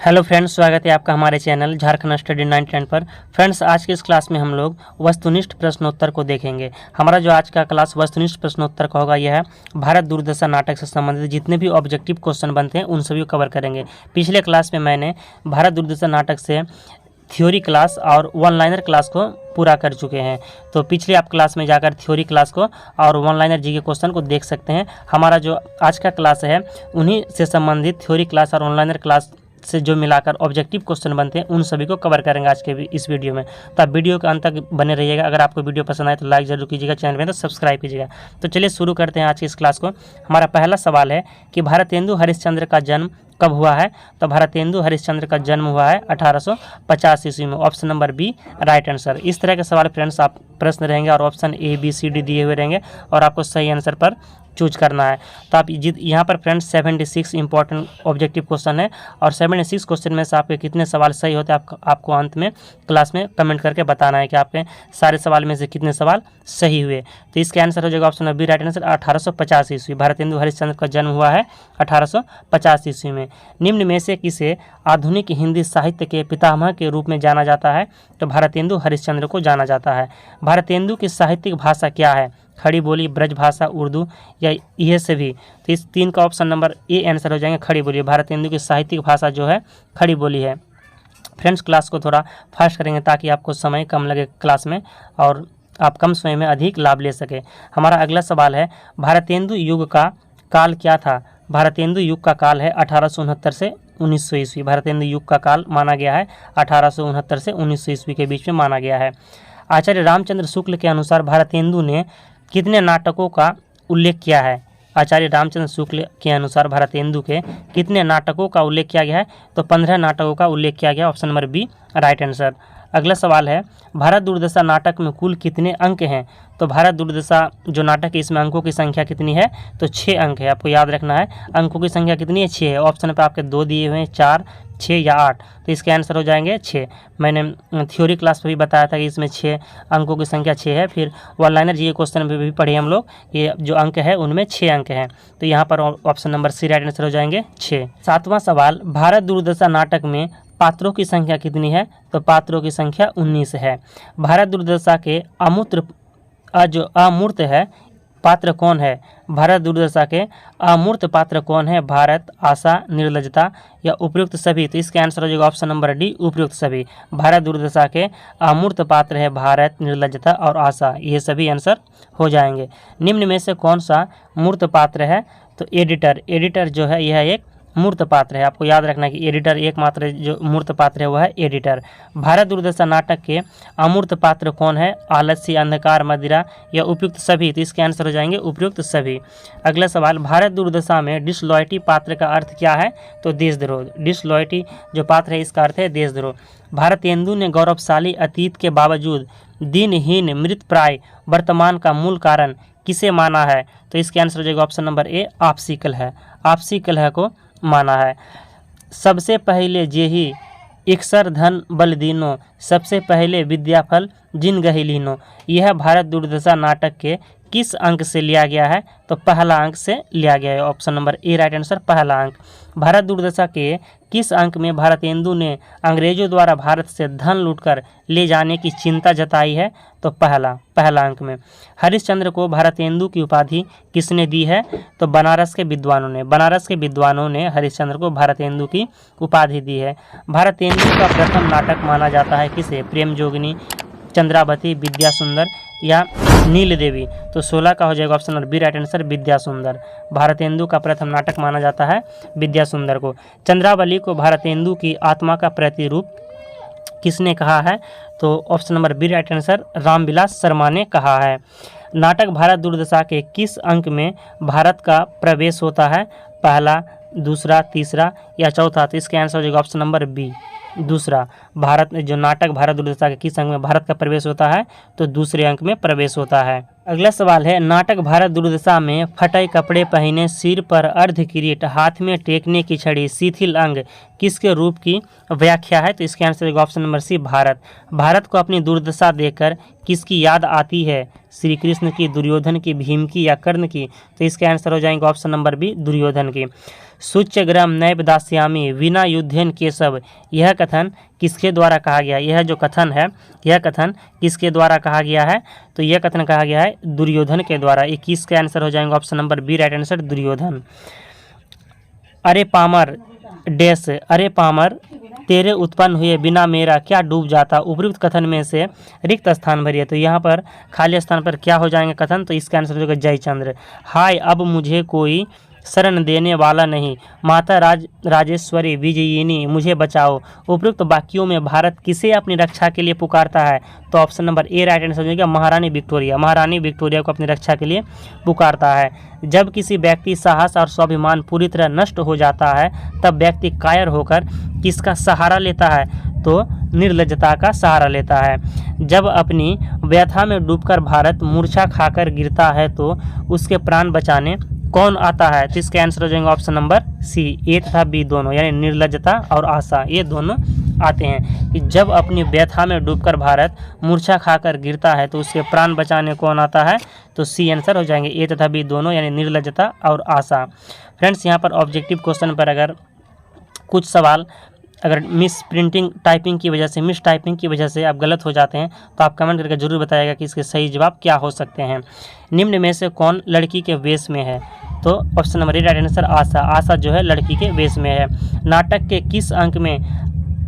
Hello friends, स्वागत है आपका हमारे चैनल झारखंड स्टडी 99 पर। फ्रेंड्स, आज की इस क्लास में हम लोग वस्तुनिष्ठ प्रश्नोत्तर को देखेंगे। हमारा जो आज का क्लास वस्तुनिष्ठ प्रश्नोत्तर का होगा यह है भारत दूरदर्शन नाटक से संबंधित जितने भी ऑब्जेक्टिव क्वेश्चन बनते हैं उन सभी को कवर करेंगे। पिछले क्लास में मैंने भारत दूरदर्शन नाटक से थ्योरी क्लास और वन लाइनर क्लास को पूरा कर चुके हैं, तो पिछले आप क्लास में जाकर थ्योरी क्लास को और वन लाइनर जी के क्वेश्चन को देख सकते हैं। हमारा जो आज का क्लास है उन्हीं से संबंधित थ्योरी क्लास और वन लाइनर क्लास से जो मिलाकर ऑब्जेक्टिव क्वेश्चन बनते हैं उन सभी को कवर करेंगे आज के इस वीडियो में। तो आप वीडियो के अंत तक बने रहिएगा। अगर आपको वीडियो पसंद आए तो लाइक जरूर कीजिएगा, चैनल में तो सब्सक्राइब कीजिएगा। तो चलिए शुरू करते हैं आज की इस क्लास को। हमारा पहला सवाल है कि भारतेंदु हरिश्चंद्र का जन्म कब हुआ है। तो भारतेंदु हरिश्चंद्र का जन्म हुआ है 1850 ईस्वी में। Option number B right answer. इस तरह के सवाल फ्रेंड्स आप प्रश्न रहेंगे और option A B C D दिए हुए रहेंगे और आपको सही आंसर पर चूज करना है। तो आप यहाँ पर फ्रेंड्स 76 इंपॉर्टेंट ऑब्जेक्टिव क्वेश्चन है और 76 क्वेश्चन में से आपके कितने सवाल सही होते हैं आपको अंत में क्लास में कमेंट करके बताना है कि आपके सारे सवाल में से कितने सवाल सही हुए। तो इसका आंसर हो जाएगा ऑप्शन बी राइट आंसर 1850 ईस्वी। भारतेंदु हरिश्चंद्र का जन्म हुआ है 1850 ईस्वी में। निम्न में से किसे आधुनिक हिंदी साहित्य के पितामह के रूप में जाना जाता है। तो भारतेंदु हरिश्चंद्र को जाना जाता है। भारतेंदु की साहित्यिक भाषा क्या है। खड़ी बोली, ब्रज भाषा, उर्दू या यह सभी। तो इस तीन का ऑप्शन नंबर ए आंसर हो जाएंगे खड़ी बोली। भारतेंदु की साहित्यिक भाषा जो है खड़ी बोली है। फ्रेंड्स, क्लास को थोड़ा फास्ट करेंगे ताकि आपको समय कम लगे क्लास में और आप कम समय में अधिक लाभ ले सके। हमारा अगला सवाल है भारतेंदु युग का काल क्या था। भारतेंदु युग का काल है 1869 से 1900 ईस्वी। भारतेंदु युग का काल माना गया है 1869 से 1900 ईस्वी के बीच में माना गया है। आचार्य रामचंद्र शुक्ल के अनुसार भारतेंदु ने कितने नाटकों का उल्लेख किया है। आचार्य रामचंद्र शुक्ल के अनुसार भारतेंदु के कितने नाटकों का उल्लेख किया गया है। तो 15 नाटकों का उल्लेख किया गया। Option number B right answer. अगला सवाल है भारत दूरदर्शा नाटक में कुल कितने अंक हैं। तो भारत दूरदर्शा जो नाटक है इसमें अंकों की संख्या कितनी है। तो 6 अंक है। आपको याद रखना है अंकों की संख्या कितनी है, 6 है। ऑप्शन पे आपके 2 दिए हुए हैं, 4, 6 या 8। तो इसके आंसर हो जाएंगे 6। मैंने थ्योरी क्लास में भी बताया था कि इसमें 6 अंकों की संख्या 6 है। फिर वन लाइनर जी के क्वेश्चन में भी पढ़े हम लोग, ये जो अंक है उनमें 6 अंक हैं। तो यहाँ पर option number C right answer हो जाएंगे 6। 7वां सवाल भारत दूरदर्शा नाटक में पात्रों की संख्या कितनी है। तो पात्रों की संख्या 19 है। भारत दूरदर्शा के जो अमूर्त है पात्र कौन है। भारत दूरदर्शा के अमूर्त पात्र कौन है। भारत, आशा, निर्लजता या उपयुक्त सभी। तो इसका आंसर हो जाएगा ऑप्शन नंबर डी उपयुक्त सभी। भारत दूरदर्शा के अमूर्त पात्र है भारत, निर्लजता और आशा, ये सभी आंसर हो जाएंगे। निम्न में से कौन सा मूर्त पात्र है। तो एडिटर। एडिटर जो है यह एक मूर्त पात्र है। आपको याद रखना कि एडिटर एकमात्र जो मूर्त पात्र है वह है एडिटर। भारत दूरदर्शा नाटक के अमूर्त पात्र कौन है। आलस्य, अंधकार, मदिरा या उपयुक्त सभी। तो इसके आंसर हो जाएंगे उपयुक्त सभी। अगला सवाल भारत दूरदर्शा में डिसलॉयल्टी पात्र का अर्थ क्या है। तो देशद्रोह। डिसलॉयल्टी जो पात्र है इसका अर्थ है देशद्रोह। भारतेंदु ने गौरवशाली अतीत के बावजूद दिनहीन मृतप्राय वर्तमान का मूल कारण किसे माना है। तो इसके आंसर हो जाएगा ऑप्शन नंबर ए आपसी कलह। आपसी कलह को माना है। सबसे पहले जेहि इक्सर धन बल दीनो, सबसे पहले विद्याफल जिन गहि लीनो। यह भारत दूरदर्शा नाटक के किस अंक से लिया गया है। तो पहला अंक से लिया गया है। Option number A right answer पहला अंक। भारत दूरदर्शा के किस अंक में भारतेंदु ने अंग्रेजों द्वारा भारत से धन लूटकर ले जाने की चिंता जताई है। तो पहला अंक में। हरिश्चंद्र को भारतेंदु की उपाधि किसने दी है। तो बनारस के विद्वानों ने। बनारस के विद्वानों ने हरिश्चंद्र को भारतेंदु की उपाधि दी है। भारतेंदु का प्रथम नाटक माना जाता है किसे। प्रेम जोगिनी, चंद्रावती, विद्या सुंदर या नील देवी। तो 16 का हो जाएगा option number B right answer Vidya Sundar. Bharatendu का प्रथम नाटक माना जाता है विद्या सुंदर को। चंद्रावली को भारतेंदु की आत्मा का प्रतिरूप किसने कहा है। तो option number B right answer Ramvilas Sharma ने कहा है। नाटक भारत दूरदर्शा के किस अंक में भारत का प्रवेश होता है। पहला, दूसरा, तीसरा या चौथा। तो इसका आंसर हो जाएगा ऑप्शन नंबर बी दूसरा। भारत जो नाटक भारत दूरदर्शा के किस अंक में भारत का प्रवेश होता है। तो दूसरे अंक में प्रवेश होता है। अगला सवाल है नाटक भारत दूरदर्शा में फटे कपड़े पहने, सिर पर अर्ध किरीट, हाथ में टेकने की छड़ी, शिथिल अंग किसके रूप की व्याख्या है। तो इसके answer option number C Bharat. Bharat को अपनी दुर्दशा देखकर किसकी याद आती है। श्री कृष्ण की, दुर्योधन की, भीम की या कर्ण की। तो इसके आंसर हो जाएंगे ऑप्शन नंबर बी दुर्योधन की। सूच्यग्रम नैव दास्यामि विना युद्धेन केशव, यह कथन किसके द्वारा कहा गया? यह जो कथन है, यह कथन किसके द्वारा कहा गया है? तो यह कथन कहा गया है दुर्योधन के द्वारा। 21 का आंसर हो जाएगा option number B right answer, Duryodhan. अरे पामर डैश, अरे पामर तेरे उत्पन्न हुए बिना मेरा क्या डूब जाता, उपयुक्त कथन में से रिक्त स्थान भरिए। तो यहाँ पर खाली स्थान पर क्या हो जाएंगे कथन? तो इसका आंसर हो जाएगा जयचंद्र। हाय अब मुझे कोई शरण देने वाला नहीं, माता राजेश्वरी विजयिनी मुझे बचाओ। उपयुक्त वाक्यों में भारत किसे अपनी रक्षा के लिए पुकारता है? तो option number A right answer हो जाएगा महारानी विक्टोरिया। महारानी विक्टोरिया को अपनी रक्षा के लिए पुकारता है। जब किसी व्यक्ति साहस और स्वाभिमान पूरी तरह नष्ट हो जाता है तब व्यक्ति कायर होकर किसका सहारा लेता है? तो निर्लज्जता का सहारा लेता है। जब अपनी व्यथा में डूबकर भारत मूर्छा खाकर गिरता है तो उसके प्राण बचाने कौन आता है? तो इसका आंसर हो जाएगा ऑप्शन नंबर सी, ए तथा बी दोनों, यानी निर्लज्जता और आशा, ये दोनों आते हैं कि जब अपनी व्यथा में डूबकर भारत मूर्छा खाकर गिरता है तो उसके प्राण बचाने कौन आता है? तो सी आंसर हो जाएंगे, ए तथा बी दोनों, यानी निर्लज्जता और आशा। फ्रेंड्स, यहाँ पर ऑब्जेक्टिव क्वेश्चन पर अगर कुछ सवाल अगर मिस प्रिंटिंग टाइपिंग की वजह से, मिस टाइपिंग की वजह से आप गलत हो जाते हैं तो आप कमेंट करके जरूर बताइएगा कि इसके सही जवाब क्या हो सकते हैं। निम्न में से कौन लड़की के वेश में है? तो option number A right answer Asha. Asha जो है लड़की के वेश में है। नाटक के किस अंक में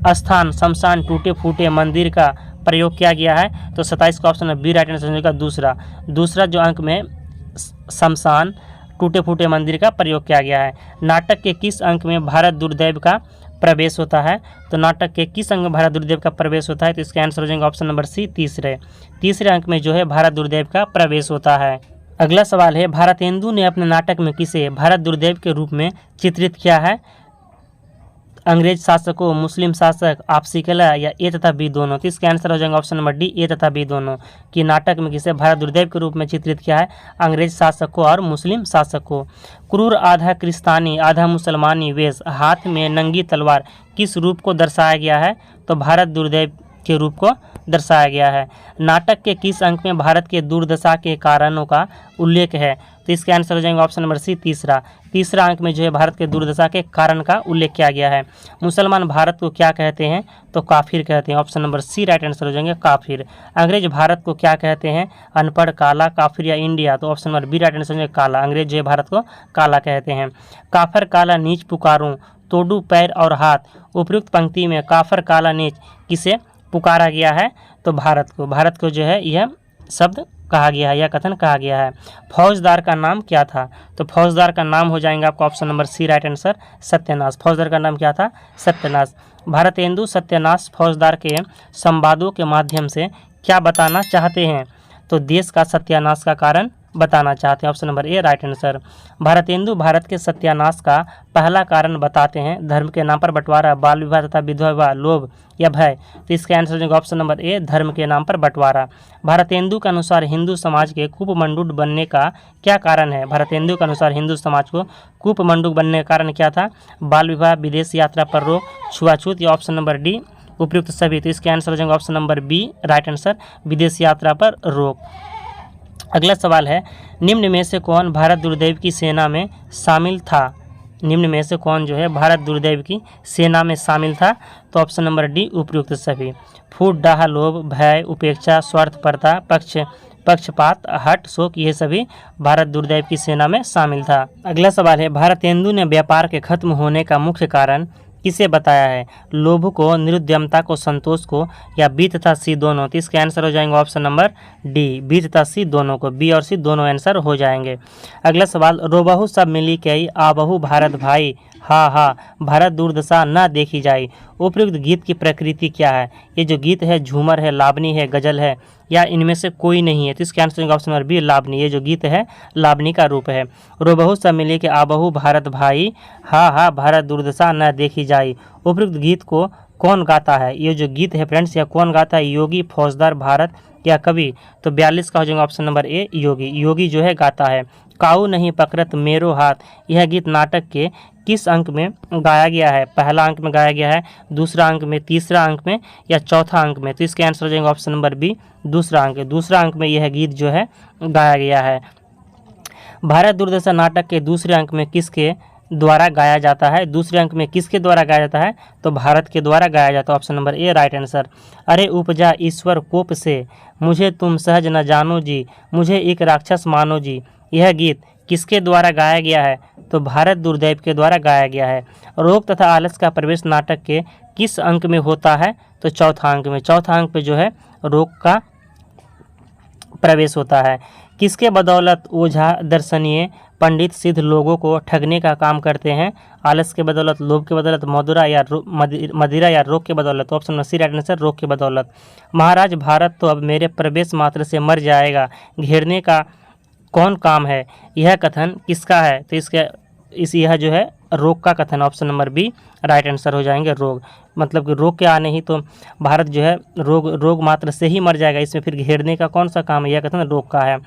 स्थान शमशान टूटे फूटे मंदिर का प्रयोग किया गया है? तो 27 का ऑप्शन बी राइट आंसर का दूसरा। दूसरा जो अंक में शमशान टूटे फूटे मंदिर का प्रयोग किया गया है। नाटक के किस अंक में भारत दुर्दैव का प्रवेश होता है? तो नाटक के किस अंक में भारत दुर्दैव का प्रवेश होता है? तो इसका आंसर हो जाएगा ऑप्शन नंबर सी, तीसरे अंक में जो है भारत दुर्दैव का प्रवेश होता है। अगला सवाल है, भारतेंदु ने अपने नाटक में किसे भारत दुर्दैव के रूप में चित्रित किया है? अंग्रेज शासकों, मुस्लिम शासक, आपसी कलह या ए तथा बी दोनों? तो इसका आंसर हो जाएगा ऑप्शन नंबर डी, ए तथा बी दोनों, कि नाटक में किसे भारत दुर्दैव के रूप में चित्रित किया है? अंग्रेज शासकों और मुस्लिम शासकों। क्रूर आधा क्रिस्तानी आधा मुसलमानी वेश, हाथ में नंगी तलवार किस रूप को दर्शाया गया है? तो भारत दुर्दैव के रूप को दर्शाया गया है। नाटक के किस अंक में भारत के दुर्दशा के कारणों का उल्लेख है? तो इसके आंसर हो जाएगा ऑप्शन नंबर सी, तीसरा अंक में जो है भारत के दुर्दशा के कारण का उल्लेख किया गया है। मुसलमान भारत को क्या कहते हैं? तो काफिर कहते हैं। Option number C right answer हो जाएंगे काफिर। अंग्रेज भारत को क्या कहते हैं? अनपढ़, काला, काफिर या इंडिया? तो option number B right answer हो जाएगा काला। अंग्रेज जो है भारत को काला कहते हैं। काफर काला नीच पुकारूं, तोड़ू पैर और हाथ, उपयुक्त पंक्ति में काफर काला नीच किसे पुकारा गया है? तो भारत को जो है यह शब्द कहा गया है, यह कथन कहा गया है। फौजदार का नाम क्या था? तो फौजदार का नाम हो जाएगा आपका option number C right answer, Satyanash. फौजदार का नाम क्या था? सत्यनाश। भारतेंदु सत्यनाश फौजदार के संवादों के माध्यम से क्या बताना चाहते हैं? तो देश का सत्यानाश का कारण बताना चाहते हैं। Option number A right answer. Bharatendu Bharat के सत्यानाश का पहला कारण बताते हैं धर्म के नाम पर बंटवारा, बाल विवाह तथा विधवा विवाह, लोभ या भय? तो इसका आंसर हो ऑप्शन नंबर ए, धर्म के नाम पर बंटवारा। भारतेंदु के अनुसार हिंदू समाज के कूपमंडूक बनने का क्या कारण है? भारतेंदु के अनुसार हिंदू समाज को कूपमंडूक बनने का कारण क्या था? बाल विवाह, विदेश यात्रा पर रोक, छुआछूत या ऑप्शन नंबर डी उपयुक्त सभी? तो इसके आंसर हो जाएगा option number B right answer, विदेश यात्रा पर रोक। अगला सवाल है, निम्न में से कौन भारत दुर्दैव की सेना में शामिल था? निम्न में से कौन जो है भारत दुर्दैव की सेना में शामिल था? तो ऑप्शन नंबर डी उपयुक्त सभी। फूट, डाह, लोभ, भय, उपेक्षा, स्वार्थपरता, पक्षपात, हट, शोक, ये सभी भारत दुर्दैव की सेना में शामिल था। अगला सवाल है, भारतेंदु ने व्यापार के खत्म होने का मुख्य कारण किसे बताया है? लोभ को, निरुद्यमता को, संतोष को या बी तथा सी दोनों? तो इसके आंसर हो जाएंगे ऑप्शन नंबर डी, बी तथा सी दोनों को, बी और सी दोनों आंसर हो जाएंगे। अगला सवाल, रोबहु सब मिली कई आबहु भारत भाई, हा हा भारत दुर्दशा न देखी जाई। उपयुक्त गीत की प्रकृति क्या है? ये जो गीत है झूमर है, लावनी है, गजल है या इनमें से कोई नहीं है? तो इसके answer option number B Lavani. ये जो गीत है लावनी का रूप है। रोबहु सब मिले के आबहु भारत भाई, हा हा भारत दुर्दशा न देखी जाई। उपयुक्त गीत को कौन गाता है? ये जो गीत है फ्रेंड्स, यह कौन गाता है? योगी, फौजदार, भारत या कवि? तो 42 का हो जाएगा ऑप्शन नंबर ए योगी। योगी जो है गाता है। काऊ नहीं पकड़त मेरो हाथ, यह गीत नाटक के किस अंक में गाया गया है? पहला अंक में गाया गया है, दूसरा अंक में, तीसरा अंक में या चौथा अंक में? तो इसके आंसर हो जाएगा ऑप्शन नंबर बी दूसरा अंक। दूसरा अंक में यह गीत जो है गाया गया है। भारत दुर्दशा नाटक के दूसरे अंक में किसके द्वारा गाया जाता है। दूसरे अंक में किसके द्वारा गाया जाता है, तो भारत के द्वारा गाया जाता है। Option number A right answer. अरे उपजा ईश्वर कोप से, मुझे तुम सहज न जानो जी, मुझे एक राक्षस मानो जी, यह गीत किसके द्वारा गाया गया है, तो भारत दुर्दैव के द्वारा गाया गया है। रोग तथा आलस का प्रवेश नाटक के किस अंक में होता है, तो चौथा अंक में। चौथा अंक पे जो है रोग का प्रवेश होता है। किसके बदौलत ओझा दर्शनीय पंडित सिद्ध लोगों को ठगने का काम करते हैं, आलस के बदौलत, लोभ के बदौलत, मदिरा या रोग के बदौलत। Option number C right answer, रोग के बदौलत। महाराज भारत तो अब मेरे प्रवेश मात्र से मर जाएगा, घेरने का कौन काम है, यह कथन किसका है, तो यह जो है रोग का कथन। Option number B right answer हो जाएंगे, रोग। मतलब कि रोग के आने ही तो भारत जो है रोग मात्र से ही मर जाएगा, इसमें फिर घेरने का कौन सा काम है, यह कथन रोग का है।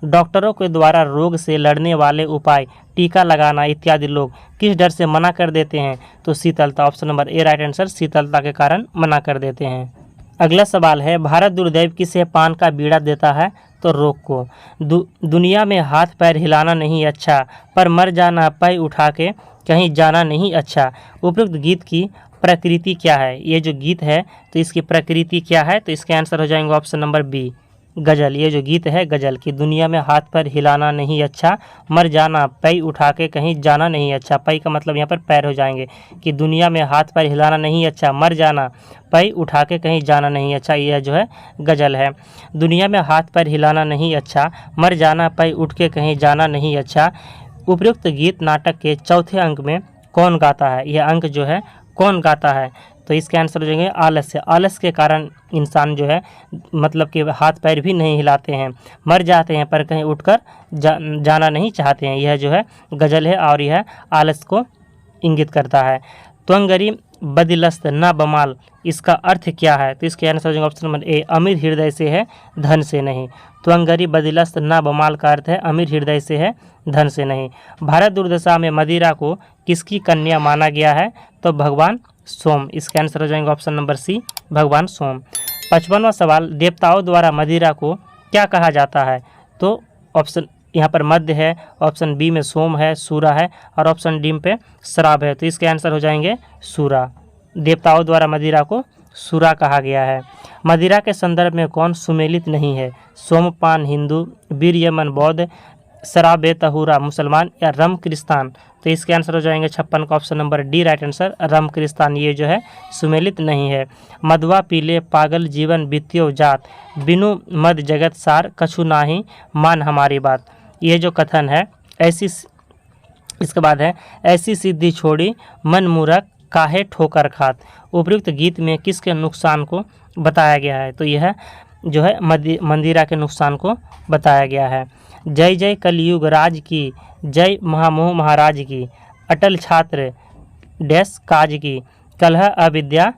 डॉक्टरों के द्वारा रोग से लड़ने वाले उपाय, टीका लगाना इत्यादि लोग किस डर से मना कर देते हैं, तो शीतलता। Option number A right answer, शीतलता के कारण मना कर देते हैं। अगला सवाल है, भारत दुर्दैव किसे पान का बीड़ा देता है, तो रोग को। दुनिया में हाथ पैर हिलाना नहीं अच्छा, पर मर जाना पैर उठा के कहीं जाना नहीं अच्छा। उपयुक्त गीत की प्रकृति क्या है, ये जो गीत है तो इसकी प्रकृति क्या है, तो इसके आंसर हो जाएंगे ऑप्शन नंबर बी गजल। ये जो गीत है गजल की, दुनिया में हाथ पैर हिलाना नहीं अच्छा, मर जाना पैर उठा के कहीं जाना नहीं अच्छा। पैर का मतलब यहाँ पर पैर हो जाएंगे कि दुनिया में हाथ पैर हिलाना नहीं अच्छा, मर जाना पैर उठा के कहीं जाना नहीं अच्छा, यह जो है गजल है। दुनिया में हाथ पैर हिलाना नहीं अच्छा, मर जाना पैर उठ के कहीं जाना नहीं अच्छा। उपयुक्त गीत नाटक के चौथे अंक में कौन गाता है, यह अंक जो है कौन गाता है, तो इसके आंसर हो जाएंगे आलस्य। आलस के कारण इंसान जो है मतलब कि हाथ पैर भी नहीं हिलाते हैं, मर जाते हैं पर कहीं उठकर जाना नहीं चाहते हैं, यह जो है गजल है और यह आलस को इंगित करता है। त्वंगरी बदिलस्त न बमाल, इसका अर्थ क्या है, तो इसके आंसर हो जाएगा ऑप्शन नंबर ए अमीर हृदय से है धन से नहीं। त्वंगरी बदिलस्त न बमाल का अर्थ है अमीर हृदय से है धन से नहीं। भारत दुर्दशा में मदिरा को किसकी कन्या माना गया है, तो भगवान सोम। इसका आंसर हो जाएंगे ऑप्शन नंबर सी भगवान सोम। 55वां सवाल, देवताओं द्वारा मदिरा को क्या कहा जाता है, तो ऑप्शन यहाँ पर मध्य है, ऑप्शन बी में सोम है, सूरा है और ऑप्शन डी पे शराब है, तो इसके आंसर हो जाएंगे सूरा। देवताओं द्वारा मदिरा को सूरा कहा गया है। मदिरा के संदर्भ में कौन सुमेलित नहीं है, सोमपान हिंदू, वीर यमन बौद्ध, शराब तहूरा मुसलमान या रम क्रिस्तान, तो इसके आंसर हो जाएंगे 56 का option number D right answer, रम क्रिस्तान ये जो है सुमेलित नहीं है। मधुआ पीले पागल जीवन बीत्यो जात, बिनु मद जगत सार कछु नाही मान हमारी बात, ये जो कथन है ऐसी, इसके बाद है ऐसी सिद्धि छोड़ी मन मूरख काहे ठोकर खात। उपयुक्त गीत में किसके नुकसान को बताया गया है, तो यह जो है मंदिरा के नुकसान को बताया गया है। जय जय कलयुग राज की, जय महामोह महाराज की, अटल छात्र डैश काज की, कलह अविद्या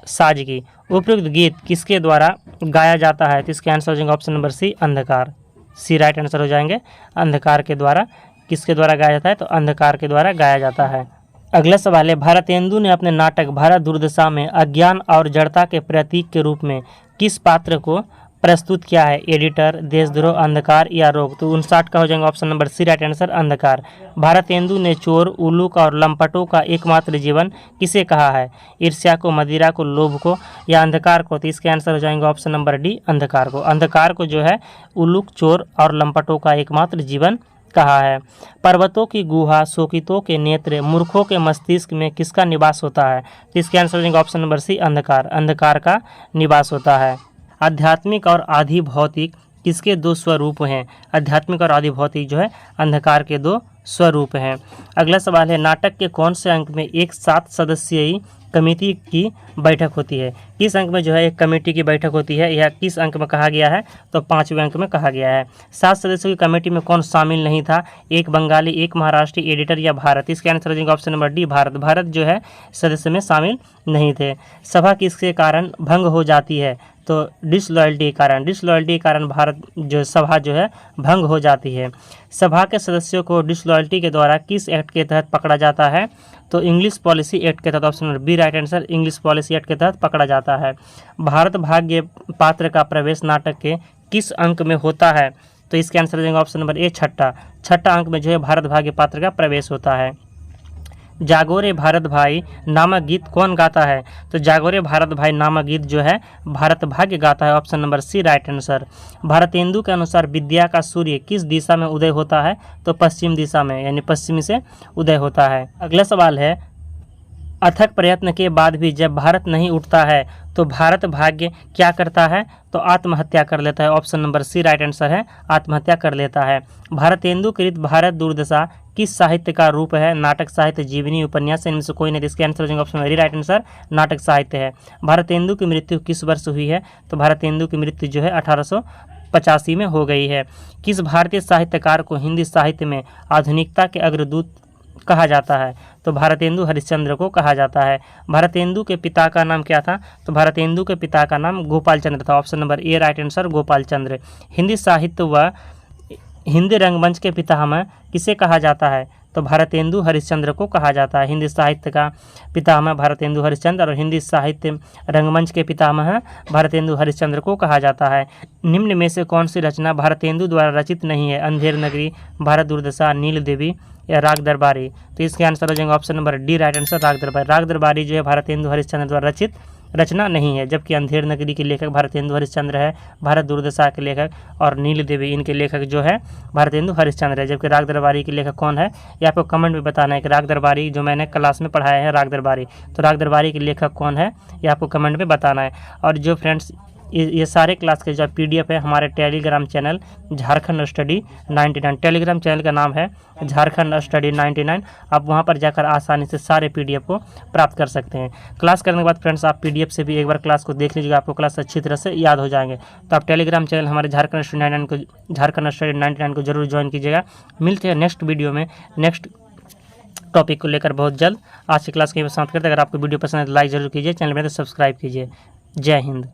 साज की। उपयुक्त गीत किसके द्वारा गाया जाता है, तो इसके आंसर हो जाएंगे ऑप्शन नंबर सी अंधकार, सी राइट आंसर हो जाएंगे। अंधकार के द्वारा किसके द्वारा गाया जाता है, तो अंधकार के द्वारा गाया जाता है। अगला सवाल है, भारतेंदु ने अपने नाटक भारत दुर्दशा में अज्ञान और जड़ता के प्रतीक के रूप में किस पात्र को प्रस्तुत किया है, एडिटर, देशद्रोह, अंधकार या रोग, तो 59 का हो जाएगा option number C right answer अंधकार। भारतेंदु ने चोर, उल्लूक और लंपटों का एकमात्र जीवन किसे कहा है, ईर्ष्या को, मदिरा को, लोभ को या अंधकार को, तो इसके आंसर हो जाएंगे ऑप्शन नंबर डी अंधकार को। अंधकार को जो है उल्लूक, चोर और लंपटों का एकमात्र जीवन कहा है। पर्वतों की गुहा, शोकितों के नेत्र, मूर्खों के मस्तिष्क में किसका निवास होता है, तो इसके आंसर हो जाएंगे ऑप्शन नंबर सी अंधकार, अंधकार का निवास होता है। आध्यात्मिक और आधि भौतिक किसके दो स्वरूप हैं, आध्यात्मिक और आधि भौतिक जो है अंधकार के दो स्वरूप हैं। अगला सवाल है, नाटक के कौन से अंक में एक 7 सदस्यीय कमेटी की बैठक होती है, किस अंक में जो है एक कमेटी की बैठक होती है, यह किस अंक में कहा गया है, तो 5वें अंक में कहा गया है। 7 सदस्यों की कमेटी में कौन शामिल नहीं था, एक बंगाली, एक महाराष्ट्री, एडिटर या भारत, इसके आंसर हो जाएगा option number D Bharat. Bharat जो है सदस्य में शामिल नहीं थे। सभा किसके कारण भंग हो जाती है, तो डिसलॉयल्टी के कारण, डिसलॉयल्टी के कारण भारत जो सभा जो है भंग हो जाती है। सभा के सदस्यों को डिसलॉयल्टी के द्वारा किस एक्ट के तहत पकड़ा जाता है, तो इंग्लिश पॉलिसी एक्ट के तहत, option number B right answer, English policy act के तहत पकड़ा जाता है। भारत भाग्य पात्र का प्रवेश नाटक के किस अंक में होता है, तो इसके आंसर हो जाएगा ऑप्शन नंबर ए छठा अंक में जो है भारत भाग्य पात्र का प्रवेश होता है। जागो रे भारत भाई नामक गीत कौन गाता है? तो जागो रे भारत भाई नामक गीत जो है भारत भाग्य गाता है। Option number C right answer. Bharatendu के अनुसार विद्या का सूर्य किस दिशा में उदय होता है? तो पश्चिम दिशा में, यानी पश्चिम से उदय होता है। अगला सवाल है, अथक प्रयत्न के बाद भी जब भारत नहीं उठता है तो भारत भाग्य क्या करता है? तो आत्महत्या कर लेता है। Option number C right answer है, आत्महत्या कर लेता है। भारतेंदु कृत भारत दुर्दशा किस साहित्य का रूप है? नाटक साहित्य, जीवनी, उपन्यास, इनमें से कोई नहीं। इसके आंसर हो जाएंगे ऑप्शन नंबर राइट आंसर, नाटक साहित्य है। भारतेंदु की मृत्यु किस वर्ष हुई है? तो भारतेंदु की मृत्यु जो है 1885 में हो गई है। किस भारतीय साहित्यकार को हिंदी साहित्य में आधुनिकता के अग्रदूत कहा जाता है? तो भारतेंदु हरिश्चंद्र को कहा जाता है। भारतेंदु के पिता का नाम क्या था? तो भारतेंदु के पिता का नाम गोपाल चंद्र था। Option number A right answer, Gopal Chandra. Hindi साहित्य व हिंदी रंगमंच के पितामह किसे कहा जाता है? तो भारतेंदु हरिश्चंद्र को कहा जाता है। हिंदी साहित्य का पितामह भारतेंदु हरिश्चंद्र और हिंदी साहित्य रंगमंच के पितामह भारतेंदु हरिश्चंद्र को कहा जाता है। निम्न में से कौन सी रचना भारतेंदु द्वारा रचित नहीं है? अंधेर नगरी, भारत दुर्दशा, नील देवी या राग दरबारी? तो इसके आंसर हो जाएंगे option number D right answer, राग दरबारी। राग दरबारी जो है भारतेंदु हरिश्चंद्र द्वारा रचित रचना नहीं है, जबकि अंधेर नगरी के लेखक भारतेंदु हरिश्चंद्र है, भारत दुर्दशा के लेखक और नील देवी इनके लेखक जो है भारतेंदु हरिश्चंद्र है। जबकि राग दरबारी के लेखक कौन है, ये आपको कमेंट में बताना है कि राग दरबारी जो मैंने क्लास में पढ़ाया है राग दरबारी, तो राग दरबारी के लेखक कौन है ये आपको कमेंट में बताना है। और जो फ्रेंड्स ये सारे क्लास के जो PDF है हमारे Telegram channel Jharkhand study 99, Telegram channel का नाम है झारखंड स्टडी 99। आप वहां पर जाकर आसानी से सारे PDF को प्राप्त कर सकते हैं। क्लास करने के बाद फ्रेंड्स आप PDF से भी एक बार क्लास को देख लीजिएगा, आपको क्लास अच्छी तरह से याद हो जाएंगे। तो आप टेलीग्राम चैनल हमारे झारखंड स्टडी 99 को जरूर ज्वाइन कीजिएगा। मिलते हैं नेक्स्ट वीडियो में नेक्स्ट टॉपिक को लेकर बहुत जल्द। आज की क्लास के समाप्त करते हैं। अगर आपको वीडियो पसंद है तो लाइक जरूर कीजिए, चैनल में तो सब्सक्राइब कीजिए। जय हिंद।